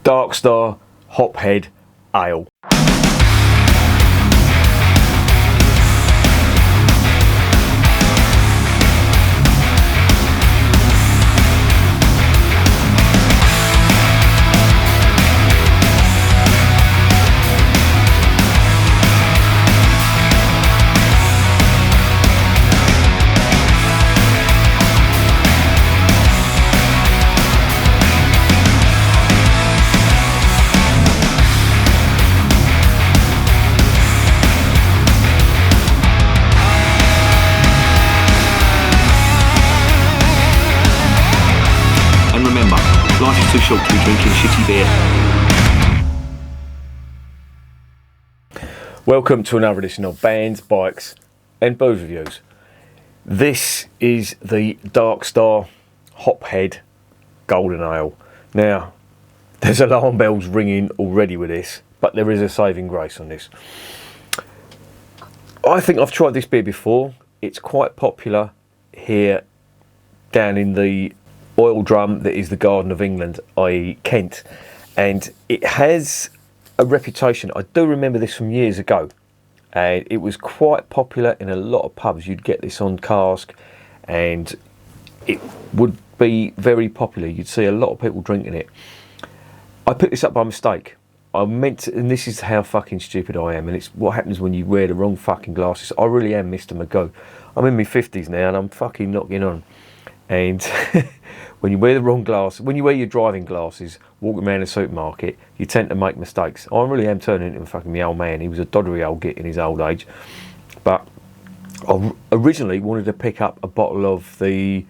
Darkstar Hophead Ale. Life is too short to be drinking shitty beer. Welcome to another edition of Bands, Bikes and Booze Reviews. This is the Darkstar Hophead Golden Ale. Now, there's alarm bells ringing already with this, but there is a saving grace on this. I think I've tried this beer before. It's quite popular here down in the oil drum that is the Garden of England, i.e. Kent, and it has a reputation. I do remember this from years ago, and it was quite popular in a lot of pubs. You'd get this on cask and it would be very popular. You'd see a lot of people drinking it. I picked this up by mistake. I meant to, and this is how fucking stupid I am, and it's what happens when you wear the wrong fucking glasses. I really am Mr. McGo. I'm in my 50s now and I'm fucking knocking on. And when you wear the wrong glasses, when you wear your driving glasses, walking around a supermarket, you tend to make mistakes. I really am turning into a fucking old man. He was a doddery old git in his old age. But I originally wanted to pick up a bottle of the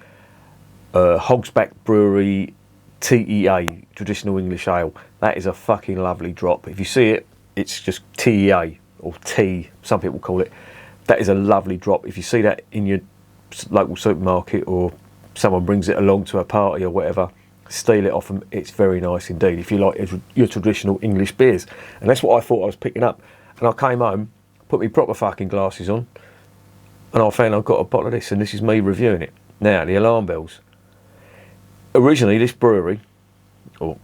Hogsback Brewery TEA, Traditional English Ale. That is a fucking lovely drop. If you see it, it's just TEA, or T, some people call it. That is a lovely drop. If you see that in your local supermarket or someone brings it along to a party or whatever, steal it off them. It's very nice indeed if you like your traditional English beers. And that's what I thought I was picking up. And I came home, put my proper fucking glasses on, and I found I've got a bottle of this, and this is me reviewing it. Now, the alarm bells. Originally, this brewery, I'll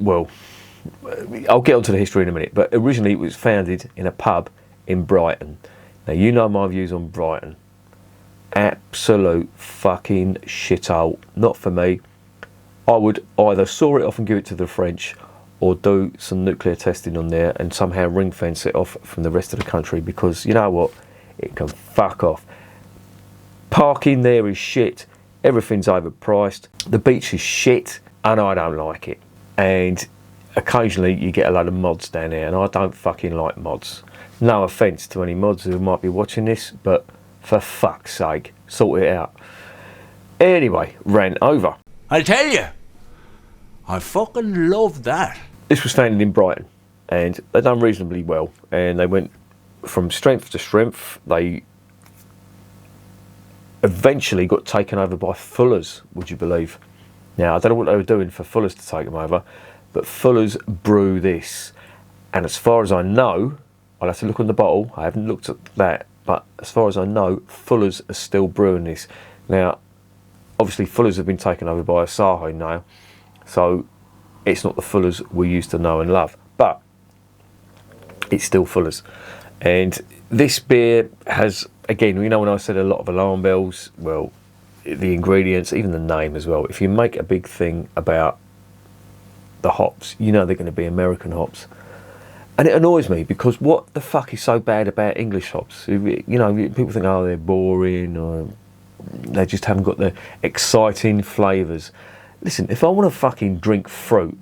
get onto the history in a minute, but originally it was founded in a pub in Brighton. Now, you know my views on Brighton. Absolute fucking shithole. Not for me. I would either saw it off and give it to the French, or do some nuclear testing on there and somehow ring fence it off from the rest of the country, because you know what? It can fuck off. Parking there is shit. Everything's overpriced. The beach is shit, and I don't like it. And occasionally you get a load of mods down there, and I don't fucking like mods. No offence to any mods who might be watching this, but for fuck's sake, sort it out. Anyway, ran over. I'll tell you, I fucking love that. This was founded in Brighton, and they done reasonably well, and they went from strength to strength. They eventually got taken over by Fuller's, would you believe? Now, I don't know what they were doing for Fuller's to take them over, but Fuller's brew this, and as far as I know, I'll have to look on the bottle, I haven't looked at that, but as far as I know, Fuller's are still brewing this. Now, obviously Fuller's have been taken over by Asahi now, so it's not the Fuller's we used to know and love, but it's still Fuller's. And this beer has, again, you know when I said a lot of alarm bells, well, the ingredients, even the name as well. If you make a big thing about the hops, you know they're going to be American hops. And it annoys me, because what the fuck is so bad about English hops? You know, people think, oh, they're boring, or they just haven't got the exciting flavours. Listen, if I want to fucking drink fruit,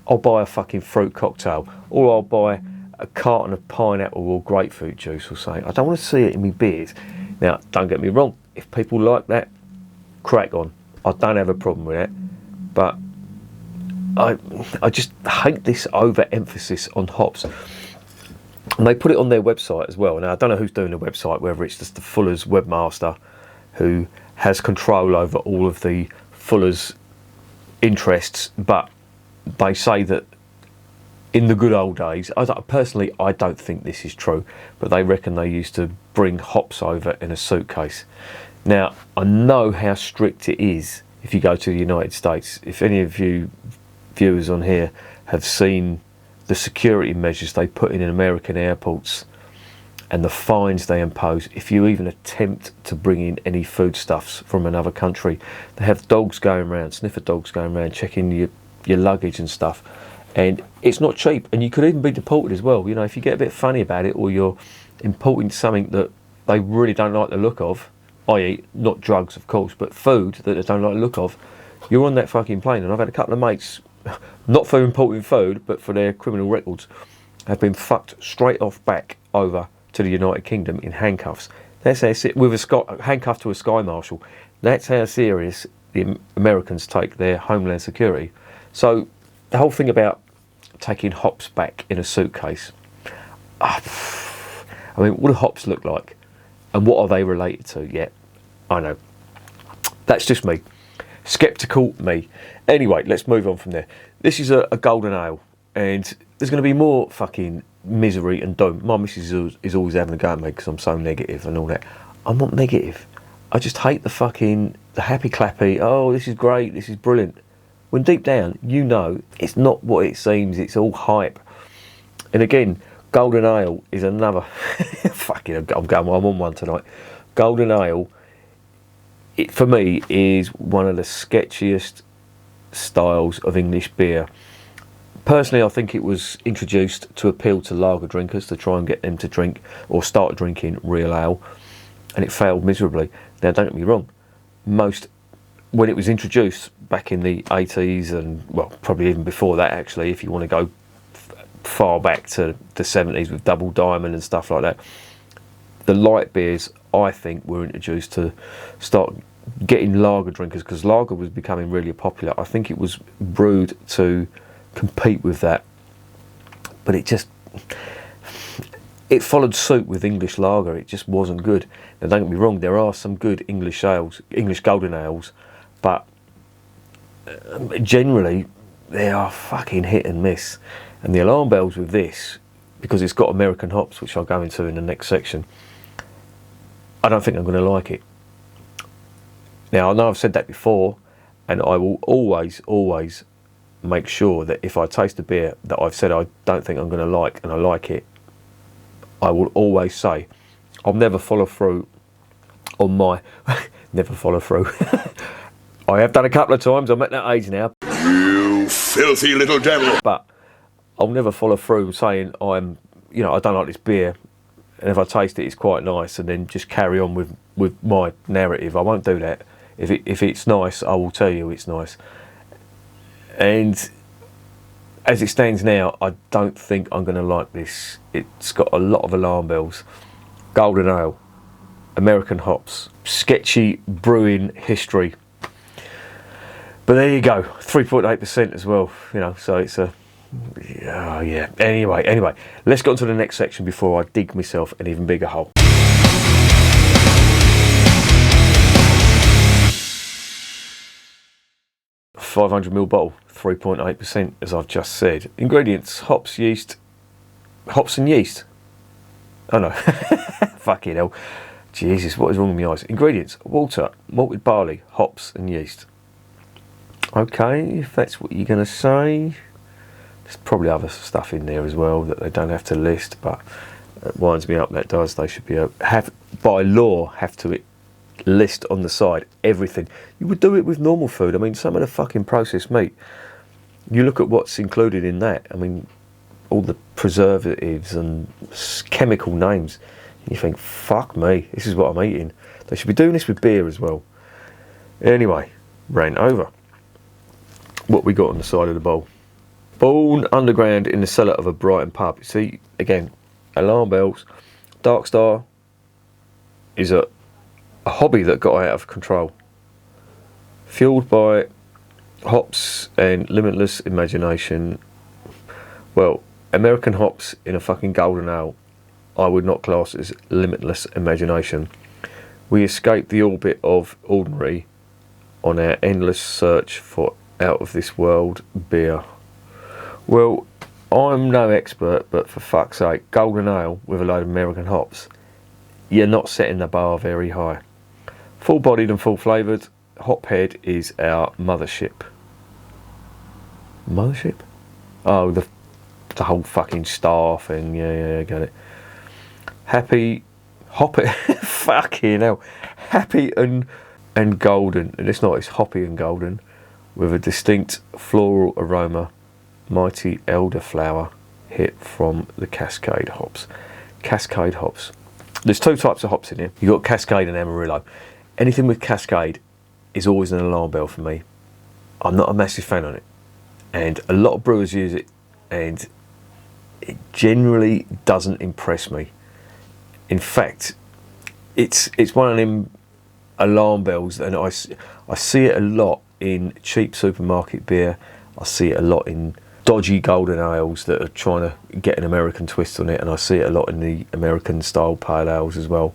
I'll buy a fucking fruit cocktail, or I'll buy a carton of pineapple or grapefruit juice or something. I don't want to see it in my beers. Now, don't get me wrong, if people like that, crack on. I don't have a problem with that, but I just hate this overemphasis on hops. And they put it on their website as well. Now, I don't know who's doing the website, whether it's just the Fuller's webmaster who has control over all of the Fuller's interests, but they say that in the good old days, personally, I don't think this is true, but they reckon they used to bring hops over in a suitcase. Now, I know how strict it is if you go to the United States. If any of you viewers on here have seen the security measures they put in American airports and the fines they impose if you even attempt to bring in any foodstuffs from another country. They have dogs going around, sniffer dogs going around, checking your luggage and stuff. And it's not cheap, and you could even be deported as well. You know, if you get a bit funny about it, or you're importing something that they really don't like the look of, i.e. not drugs of course, but food that they don't like the look of, you're on that fucking plane. And I've had a couple of mates, not for importing food, but for their criminal records, have been fucked straight off back over to the United Kingdom in handcuffs. That's how with handcuffed to a sky marshal. That's how serious the Americans take their homeland security. So the whole thing about taking hops back in a suitcase, I mean, what do hops look like? And what are they related to? Yeah, I know. That's just me. Skeptical me. Anyway, let's move on from there. This is a golden ale, and there's going to be more fucking misery and doom. My missus is always having a go at me because I'm so negative and all that. I'm not negative. I just hate the happy clappy, oh, this is great, this is brilliant. When deep down, you know, it's not what it seems, it's all hype. And again, golden ale is another, I'm on one tonight. Golden ale, it for me is one of the sketchiest styles of English beer. Personally, I think it was introduced to appeal to lager drinkers, to try and get them to drink or start drinking real ale, and it failed miserably. Now, don't get me wrong, when it was introduced back in the 80s, and well, probably even before that actually, if you want to go far back to the 70s with Double Diamond and stuff like that, the light beers, I think, were introduced to start getting lager drinkers, because lager was becoming really popular. I think it was brewed to compete with that, but it followed suit with English lager. It just wasn't good. Now, don't get me wrong, there are some good English ales, English golden ales, but generally they are fucking hit and miss. And the alarm bells with this, because it's got American hops, which I'll go into in the next section, I don't think I'm going to like it. Now, I know I've said that before, and I will always make sure that if I taste a beer that I've said I don't think I'm going to like, and I like it, I will always say I'll never follow through on my never follow through. I have done a couple of times. I'm at that age now. You filthy little devil. But I'll never follow through saying I don't like this beer, and if I taste it, it's quite nice, and then just carry on with my narrative. I won't do that. If it's nice, I will tell you it's nice. And as it stands now, I don't think I'm going to like this. It's got a lot of alarm bells. Golden ale, American hops, sketchy brewing history. But there you go, 3.8% as well. You know, so it's a yeah. Anyway, let's get on to the next section before I dig myself an even bigger hole. .500ml bottle, 3.8%, as I've just said. Ingredients: hops, yeast, hops and yeast. Oh no, fucking hell. Jesus, what is wrong with my eyes? Ingredients: water, malted barley, hops and yeast. Okay, if that's what you're going to say. There's probably other stuff in there as well that they don't have to list, but it winds me up that does. They should be by law have to list on the side everything. You would do it with normal food. I mean, some of the fucking processed meat, you look at what's included in that. I mean, all the preservatives and chemical names. You think, fuck me, this is what I'm eating. They should be doing this with beer as well. Anyway, ran over. What we got on the side of the bowl? Born underground in the cellar of a Brighton pub. See, again, alarm bells. Darkstar is a hobby that got out of control. Fueled by hops and limitless imagination. Well, American hops in a fucking golden ale, I would not class as limitless imagination. We escape the orbit of ordinary on our endless search for out of this world beer. Well, I'm no expert, but for fuck's sake, golden ale with a load of American hops, you're not setting the bar very high. Full bodied and full flavoured, Hophead is our mothership. Mothership? Oh, the whole fucking star thing. Yeah, I get it. Happy, hoppy, fucking hell. Happy and golden. And it's not, it's hoppy and golden with a distinct floral aroma. Mighty elderflower hit from the Cascade hops. Cascade hops. There's two types of hops in here. You've got Cascade and Amarillo. Anything with Cascade is always an alarm bell for me. I'm not a massive fan on it. And a lot of brewers use it, and it generally doesn't impress me. In fact, it's one of them alarm bells, and I see it a lot in cheap supermarket beer. I see it a lot in dodgy golden ales that are trying to get an American twist on it, and I see it a lot in the American style pale ales as well.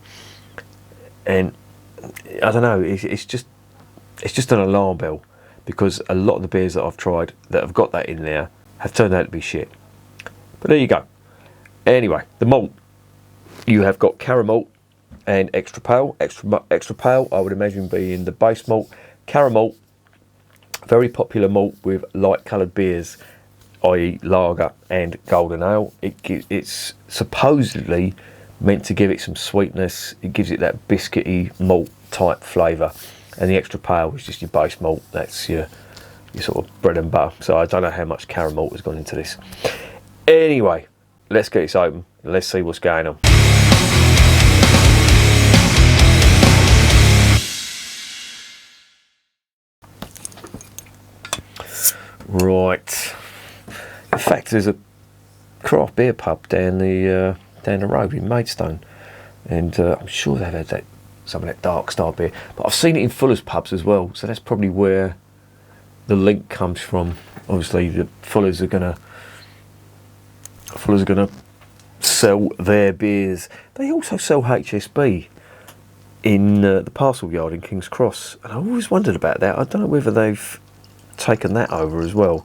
And I don't know, it's just an alarm bell, because a lot of the beers that I've tried that have got that in there have turned out to be shit. But there you go. Anyway, the malt, you have got caramel and extra pale. Extra pale, I would imagine, being the base malt. Caramel, very popular malt with light coloured beers, i.e. lager and golden ale. It's supposedly meant to give it some sweetness. It gives it that biscuity malt type flavour. And the extra pale is just your base malt. That's your sort of bread and butter. So I don't know how much caramel has gone into this. Anyway, let's get this open and let's see what's going on. Right. In fact, there's a craft beer pub down the road in Maidstone, and I'm sure they've had some of that Darkstar beer. But I've seen it in Fuller's pubs as well, so that's probably where the link comes from. Obviously, the Fuller's are gonna sell their beers. They also sell HSB in the parcel yard in King's Cross, and I always wondered about that. I don't know whether they've taken that over as well.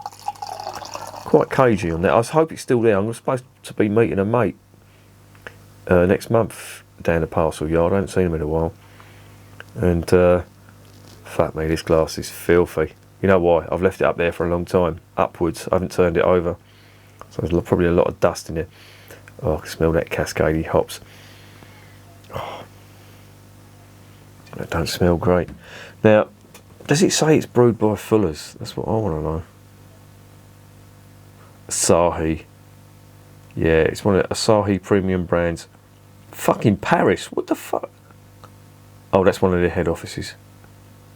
Quite cagey on that. I hope it's still there. I'm supposed to be meeting a mate next month down the parcel yard. I haven't seen him in a while, and fuck me, this glass is filthy. You know why? I've left it up there for a long time, upwards. I haven't turned it over, so there's probably a lot of dust in it. Oh, I can smell that cascadey hops. Oh, that don't smell great. Now, does it say it's brewed by Fuller's? That's what I want to know. Asahi. Yeah, it's one of the Asahi premium brands. Fucking Paris. What the fuck? Oh, that's one of their head offices.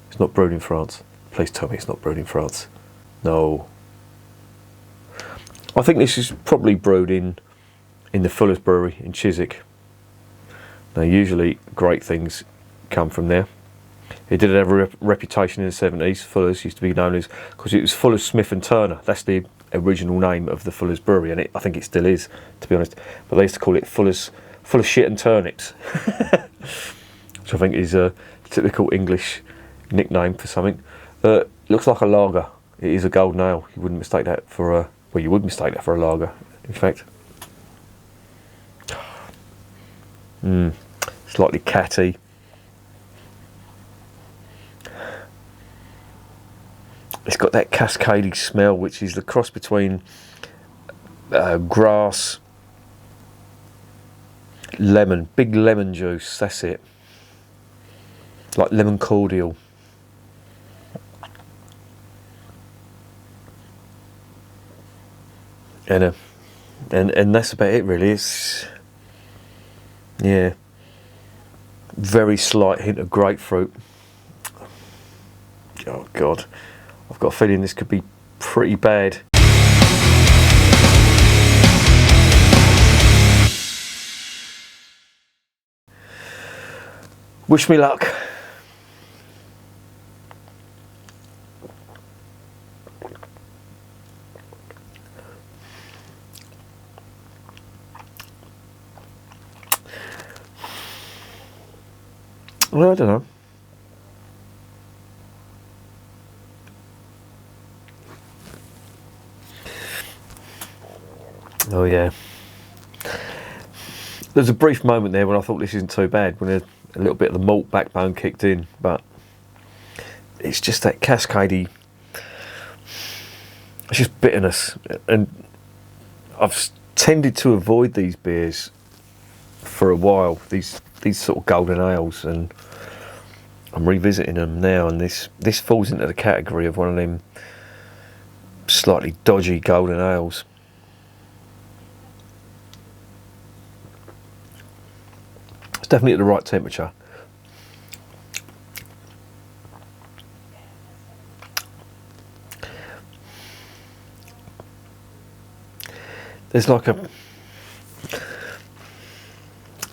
It's not brewed in France. Please tell me it's not brewed in France. No. I think this is probably brewed in the Fuller's Brewery in Chiswick. Now, usually great things come from there. It did have a reputation in the 70s. Fuller's used to be known as, because it was Fuller's Smith and Turner. That's the original name of the Fuller's Brewery, and I think it still is, to be honest. But they used to call it Fuller's Shit and Turnips, which I think is a typical English nickname for something. Looks like a lager. It is a golden ale. You wouldn't mistake that for a... Well, you would mistake that for a lager, in fact. Slightly catty. It's got that cascading smell, which is the cross between grass, lemon, big lemon juice, that's it. Like lemon cordial. And that's about it really. It's, yeah, very slight hint of grapefruit. Oh God. I've got a feeling this could be pretty bad. Wish me luck. Well, I don't know. Oh yeah. There's a brief moment there when I thought this isn't too bad, when a little bit of the malt backbone kicked in, but it's just that cascadey It's just bitterness, and I've tended to avoid these beers for a while. These sort of golden ales, and I'm revisiting them now. And this falls into the category of one of them slightly dodgy golden ales. It's definitely at the right temperature. There's like a,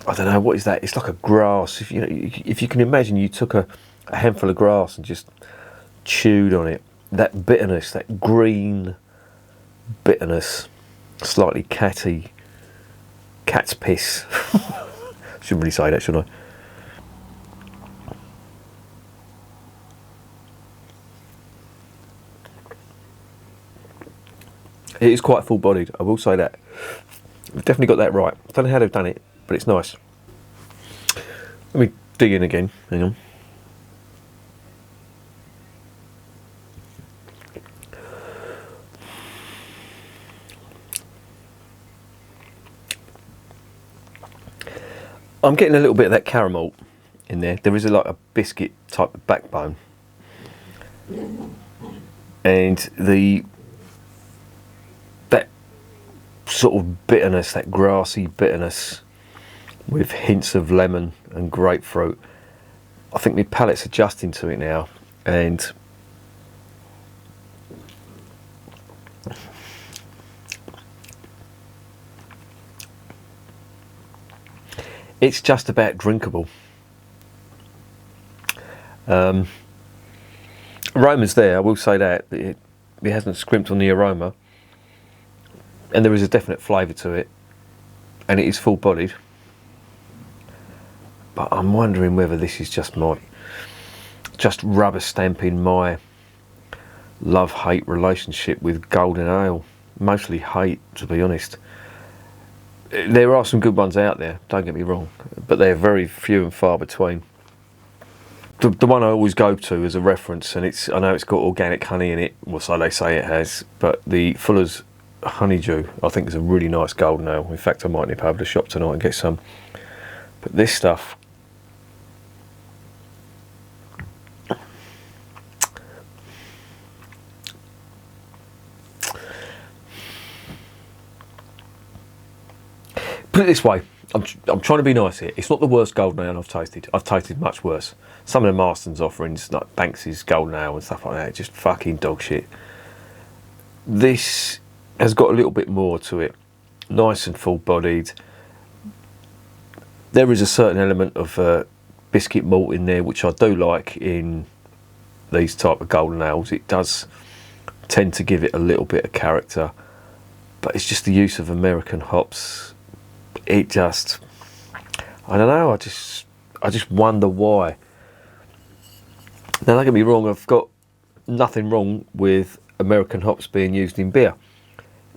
I don't know, what is that? It's like a grass. If you can imagine, you took a handful of grass and just chewed on it. That bitterness, that green bitterness, slightly catty, cat's piss. Shouldn't really say that, should I? It is quite full-bodied, I will say that. We've definitely got that right. I don't know how they've done it, but it's nice. Let me dig in again, hang on. I'm getting a little bit of that caramel in there. There is like a biscuit type of backbone. And that sort of bitterness, that grassy bitterness with hints of lemon and grapefruit. I think my palate's adjusting to it now, and it's just about drinkable. Aroma's there, I will say that. It hasn't scrimped on the aroma, and there is a definite flavour to it, and it is full-bodied. But I'm wondering whether this is just rubber stamping my love-hate relationship with golden ale. Mostly hate, to be honest. There are some good ones out there, don't get me wrong, but they're very few and far between. The one I always go to as a reference, and I know it's got organic honey in it, well, so they say it has, but the Fuller's Honeydew, I think, is a really nice golden ale. In fact, I might nip over to the shop tonight and get some. But this stuff, put it this way, I'm trying to be nice here. It's not the worst golden ale I've tasted. I've tasted much worse. Some of the Marston's offerings, like Banks's golden ale and stuff like that, just fucking dog shit. This has got a little bit more to it. Nice and full-bodied. There is a certain element of biscuit malt in there, which I do like in these type of golden ales. It does tend to give it a little bit of character, but it's just the use of American hops. It just, I don't know, I just wonder why. Now, don't get me wrong, I've got nothing wrong with American hops being used in beer.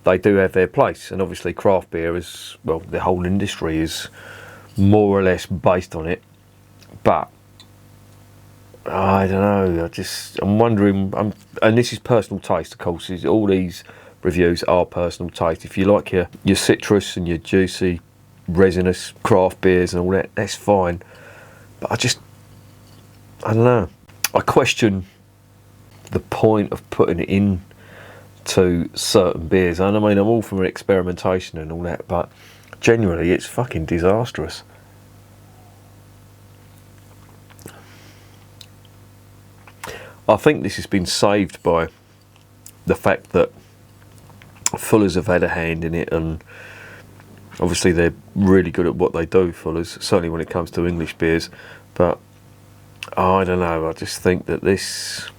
They do have their place, and obviously craft beer is, well, the whole industry is more or less based on it. But I don't know, I'm wondering, and this is personal taste, of course. All these reviews are personal taste. If you like your citrus and your juicy, resinous craft beers and all that, that's fine. But I don't know. I question the point of putting it in to certain beers. And I mean, I'm all for experimentation and all that, but generally it's fucking disastrous. I think this has been saved by the fact that Fuller's have had a hand in it, and obviously they're really good at what they do, Fuller's, certainly when it comes to English beers. But I don't know, I just think that this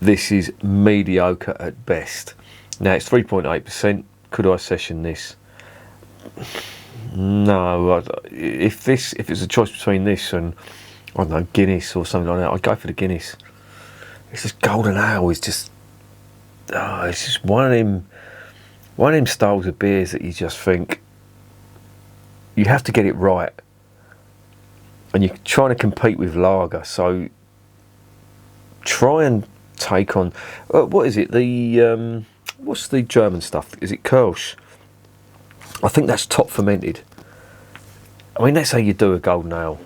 is mediocre at best. Now, it's 3.8%. Could I session this? No. If it's a choice between this and, I don't know, Guinness or something like that, I'd go for the Guinness. It's just golden ale. It's just one of them styles of beers that you just think you have to get it right, and you're trying to compete with lager, so try and take on what is it? The what's the German stuff? Is it Kirsch? I think that's top fermented. I mean, that's how you do a golden ale.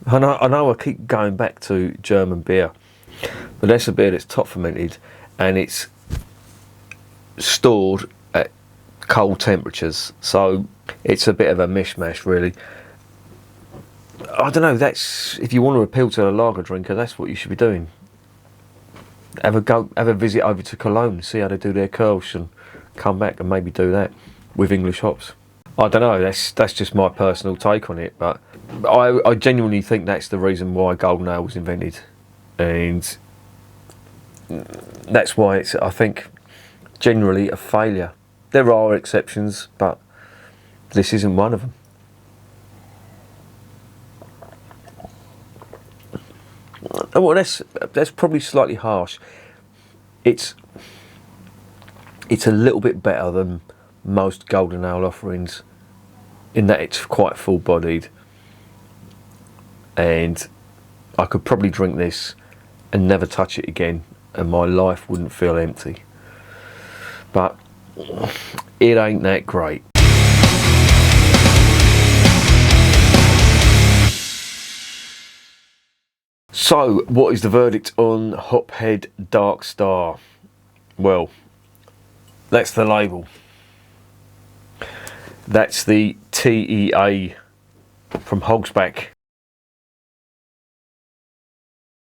I know I keep going back to German beer, but that's a beer that's top fermented and it's stored at cold temperatures, so it's a bit of a mishmash, really. I don't know, that's, if you want to appeal to a lager drinker, that's what you should be doing. Have a visit over to Cologne, see how they do their Kirsch, and come back and maybe do that with English hops. I don't know, that's just my personal take on it, but I genuinely think that's the reason why golden ale was invented, and that's why it's, I think, generally a failure. There are exceptions, but this isn't one of them. Well, that's probably slightly harsh. It's a little bit better than most golden ale offerings in that it's quite full-bodied, and I could probably drink this and never touch it again, and my life wouldn't feel empty. But it ain't that great. So, what is the verdict on Hophead Darkstar? Well, that's the label. That's the TEA from Hogsback,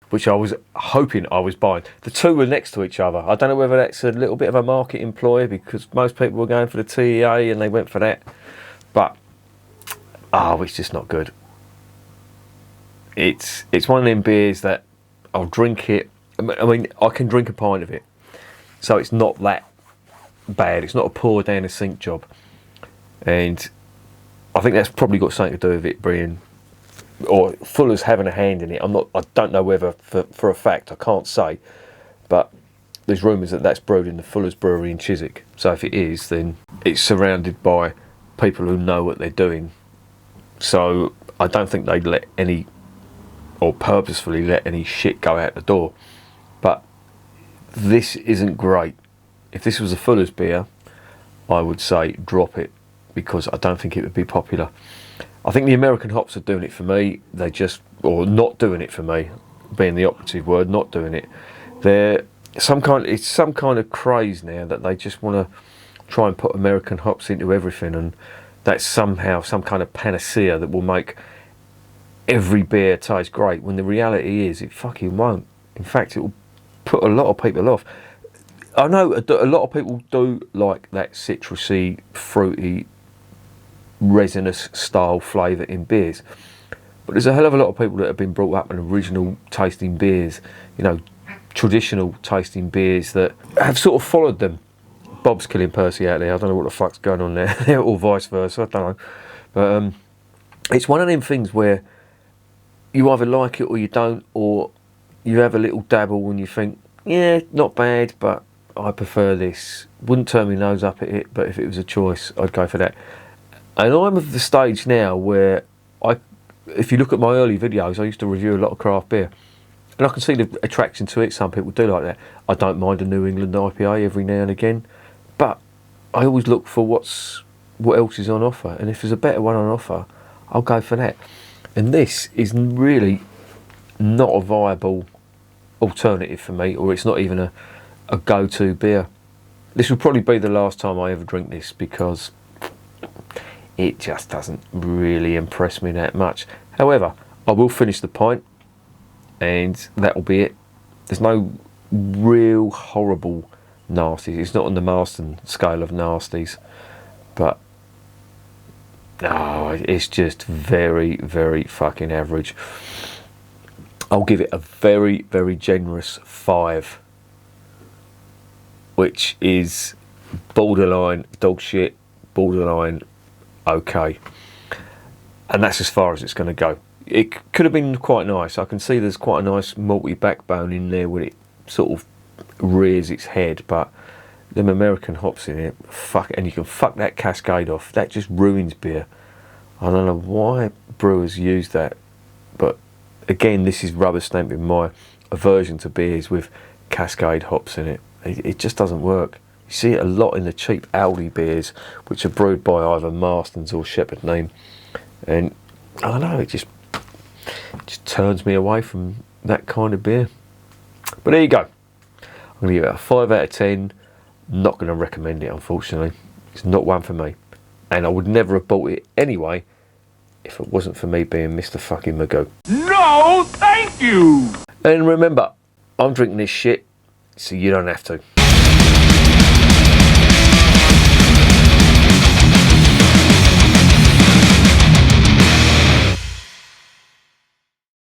which I was hoping I was buying. The two were next to each other. I don't know whether that's a little bit of a marketing ploy, because most people were going for the TEA and they went for that. But, it's just not good. It's one of them beers that I'll drink it. I mean, I can drink a pint of it, so it's not that bad. It's not a pour down a sink job, and I think that's probably got something to do with it being, or Fuller's having a hand in it. I don't know whether for a fact, I can't say, but there's rumours that that's brewed in the Fuller's Brewery in Chiswick. So if it is, then it's surrounded by people who know what they're doing. So I don't think they'd let any, or purposefully let any shit go out the door. But this isn't great. If this was a Fuller's beer, I would say drop it, because I don't think it would be popular. I think the American hops are doing it for me. They just, or not doing it for me, being the operative word, not doing it. It's some kind of craze now that they just want to try and put American hops into everything, and that's somehow some kind of panacea that will make every beer tastes great, when the reality is it fucking won't. In fact, it will put a lot of people off. I know a lot of people do like that citrusy, fruity, resinous style flavour in beers, but there's a hell of a lot of people that have been brought up in original tasting beers, traditional tasting beers, that have sort of followed them. Bob's killing Percy out there. I don't know what the fuck's going on there, or vice versa, I don't know. But it's one of them things where you either like it or you don't, or you have a little dabble and you think, yeah, not bad, but I prefer this. Wouldn't turn my nose up at it, but if it was a choice, I'd go for that. And I'm at the stage now where if you look at my early videos, I used to review a lot of craft beer, and I can see the attraction to it. Some people do like that. I don't mind a New England IPA every now and again, but I always look for what else is on offer, and if there's a better one on offer, I'll go for that. And this is really not a viable alternative for me, or it's not even a go-to beer. This will probably be the last time I ever drink this, because it just doesn't really impress me that much. However, I will finish the pint, and that'll be it. There's no real horrible nasties. It's not on the Marston scale of nasties, but it's just very, very fucking average. I'll give it a very, very generous 5, which is borderline dog shit, borderline okay, and that's as far as it's going to go. It could have been quite nice. I can see there's quite a nice malty backbone in there when it sort of rears its head, but them American hops in it, and you can fuck that cascade off. That just ruins beer. I don't know why brewers use that, but again, this is rubber stamping my aversion to beers with Cascade hops in it. It just doesn't work. You see it a lot in the cheap Aldi beers, which are brewed by either Marston's or Shepherd Neame, and I don't know, it just turns me away from that kind of beer. But there you go. I'm going to give it a 5 out of 10. Not going to recommend it, unfortunately. It's not one for me, and I would never have bought it anyway if it wasn't for me being Mr. fucking Magoo. No, thank you! And remember, I'm drinking this shit, so you don't have to.